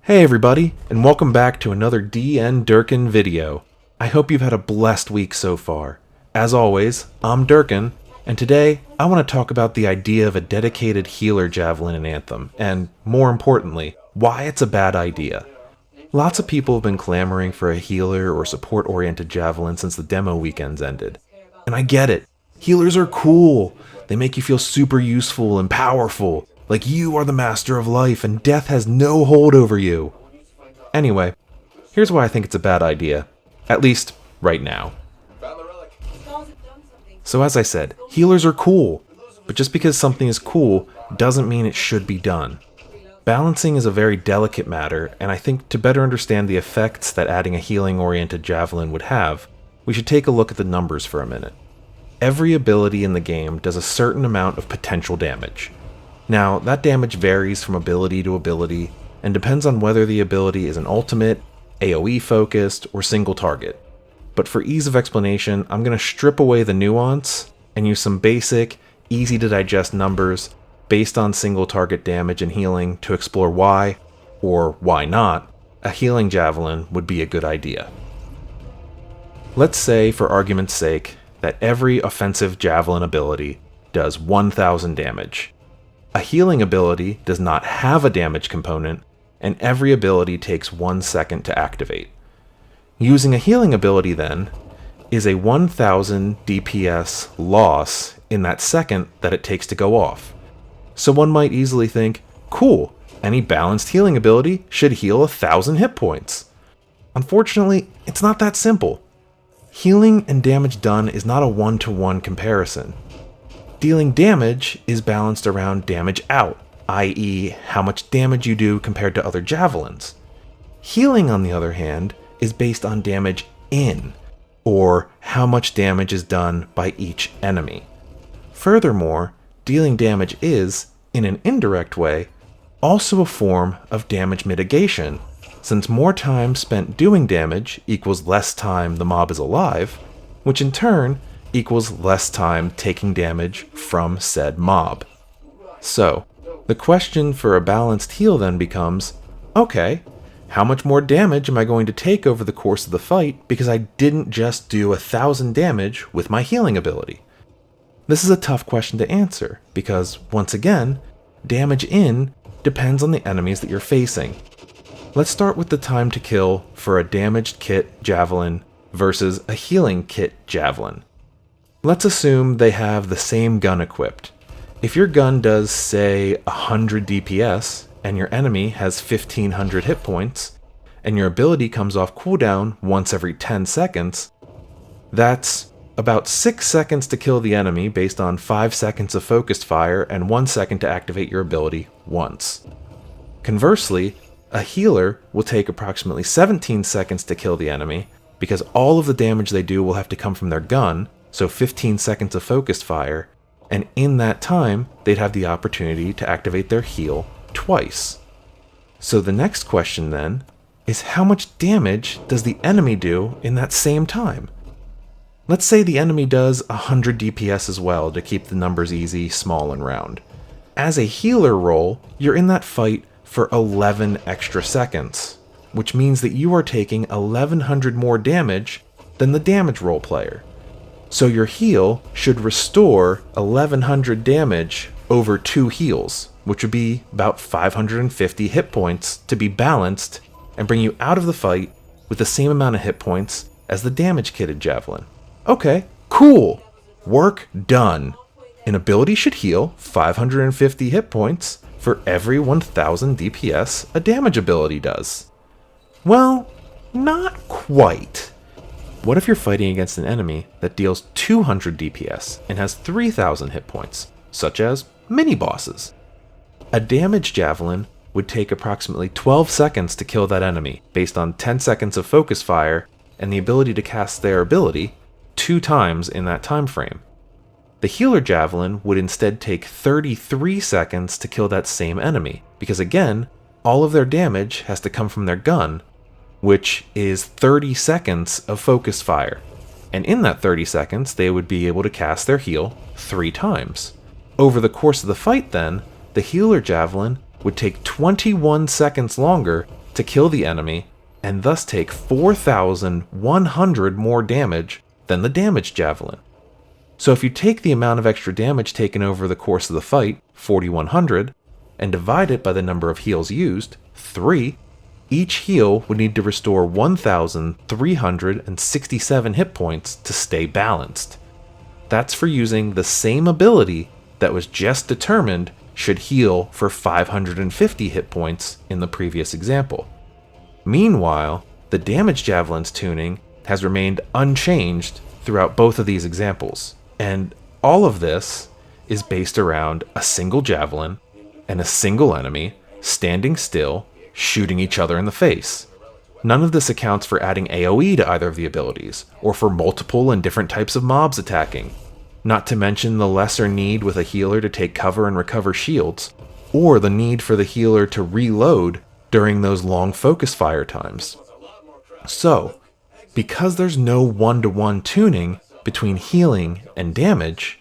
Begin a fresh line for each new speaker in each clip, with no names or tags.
Hey everybody, and welcome back to another DN Durkin video. I hope you've had a blessed week so far. As always, I'm Durkin, and today I want to talk about the idea of a dedicated healer javelin in Anthem, and more importantly, why it's a bad idea. Lots of people have been clamoring for a healer or support-oriented javelin since the demo weekends ended. And I get it. Healers are cool. They make you feel super useful and powerful. Like you are the master of life and death has no hold over you. Anyway, here's why I think it's a bad idea. At least, right now. So as I said, healers are cool. But just because something is cool doesn't mean it should be done. Balancing is a very delicate matter, and I think to better understand the effects that adding a healing-oriented javelin would have, we should take a look at the numbers for a minute. Every ability in the game does a certain amount of potential damage. Now, that damage varies from ability to ability, and depends on whether the ability is an ultimate, AoE focused, or single target. But for ease of explanation, I'm going to strip away the nuance, and use some basic, easy to digest numbers, based on single target damage and healing to explore why, or why not, a healing javelin would be a good idea. Let's say, for argument's sake, that every offensive javelin ability does 1000 damage. A healing ability does not have a damage component, and every ability takes 1 second to activate. Using a healing ability, then, is a 1000 DPS loss in that second that it takes to go off. So one might easily think, cool, any balanced healing ability should heal 1000 hit points. Unfortunately, it's not that simple. Healing and damage done is not a one-to-one comparison. Dealing damage is balanced around damage out, i.e. how much damage you do compared to other javelins. Healing, on the other hand, is based on damage in, or how much damage is done by each enemy. Furthermore, dealing damage is, in an indirect way, also a form of damage mitigation, since more time spent doing damage equals less time the mob is alive, which in turn equals less time taking damage from said mob. So, the question for a balanced heal then becomes, okay, how much more damage am I going to take over the course of the fight because I didn't just do 1000 damage with my healing ability? This is a tough question to answer, because, once again, damage in depends on the enemies that you're facing. Let's start with the time to kill for a damaged kit javelin versus a healing kit javelin. Let's assume they have the same gun equipped. If your gun does, say, 100 DPS, and your enemy has 1500 hit points, and your ability comes off cooldown once every 10 seconds, that's about 6 seconds to kill the enemy based on 5 seconds of focused fire and 1 second to activate your ability once. Conversely, a healer will take approximately 17 seconds to kill the enemy, because all of the damage they do will have to come from their gun, so 15 seconds of focused fire, and in that time, they'd have the opportunity to activate their heal twice. So the next question then, is how much damage does the enemy do in that same time? Let's say the enemy does 100 DPS as well to keep the numbers easy, small, and round. As a healer role, you're in that fight for 11 extra seconds, which means that you are taking 1100 more damage than the damage role player. So your heal should restore 1100 damage over 2 heals, which would be about 550 hit points to be balanced and bring you out of the fight with the same amount of hit points as the damage-kitted javelin. Okay, cool. Work done. An ability should heal 550 hit points for every 1000 DPS a damage ability does. Well, not quite. What if you're fighting against an enemy that deals 200 DPS and has 3000 hit points, such as mini-bosses? A damage javelin would take approximately 12 seconds to kill that enemy, based on 10 seconds of focus fire and the ability to cast their ability 2 times in that time frame. The healer javelin would instead take 33 seconds to kill that same enemy, because again, all of their damage has to come from their gun, which is 30 seconds of focus fire. And in that 30 seconds, they would be able to cast their heal 3 times. Over the course of the fight then, the healer javelin would take 21 seconds longer to kill the enemy, and thus take 4,100 more damage than the damaged Javelin. So if you take the amount of extra damage taken over the course of the fight, 4,100, and divide it by the number of heals used, 3, each heal would need to restore 1,367 hit points to stay balanced. That's for using the same ability that was just determined should heal for 550 hit points in the previous example. Meanwhile, the damage Javelin's tuning has remained unchanged throughout both of these examples, and all of this is based around a single Javelin and a single enemy standing still, shooting each other in the face. None of this accounts for adding AoE to either of the abilities, or for multiple and different types of mobs attacking, not to mention the lesser need with a healer to take cover and recover shields, or the need for the healer to reload during those long focus fire times. So, because there's no one-to-one tuning between healing and damage,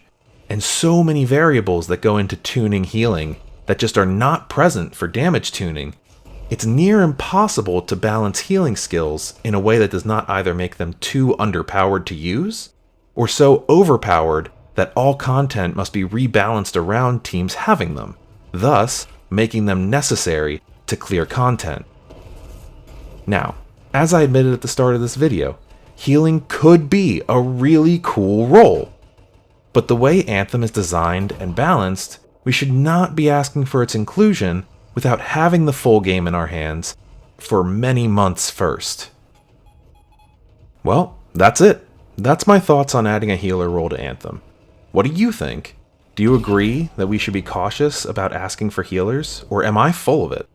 and so many variables that go into tuning healing that just are not present for damage tuning, it's near impossible to balance healing skills in a way that does not either make them too underpowered to use, or so overpowered that all content must be rebalanced around teams having them, thus making them necessary to clear content. Now, as I admitted at the start of this video, healing could be a really cool role, but the way Anthem is designed and balanced, we should not be asking for its inclusion without having the full game in our hands for many months first. Well, that's it. That's my thoughts on adding a healer role to Anthem. What do you think? Do you agree that we should be cautious about asking for healers, or am I full of it?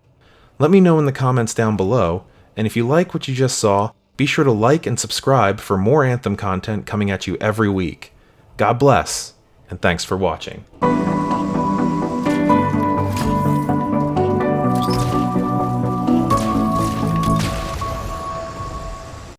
Let me know in the comments down below, and if you like what you just saw, be sure to like and subscribe for more Anthem content coming at you every week. God bless, and thanks for watching.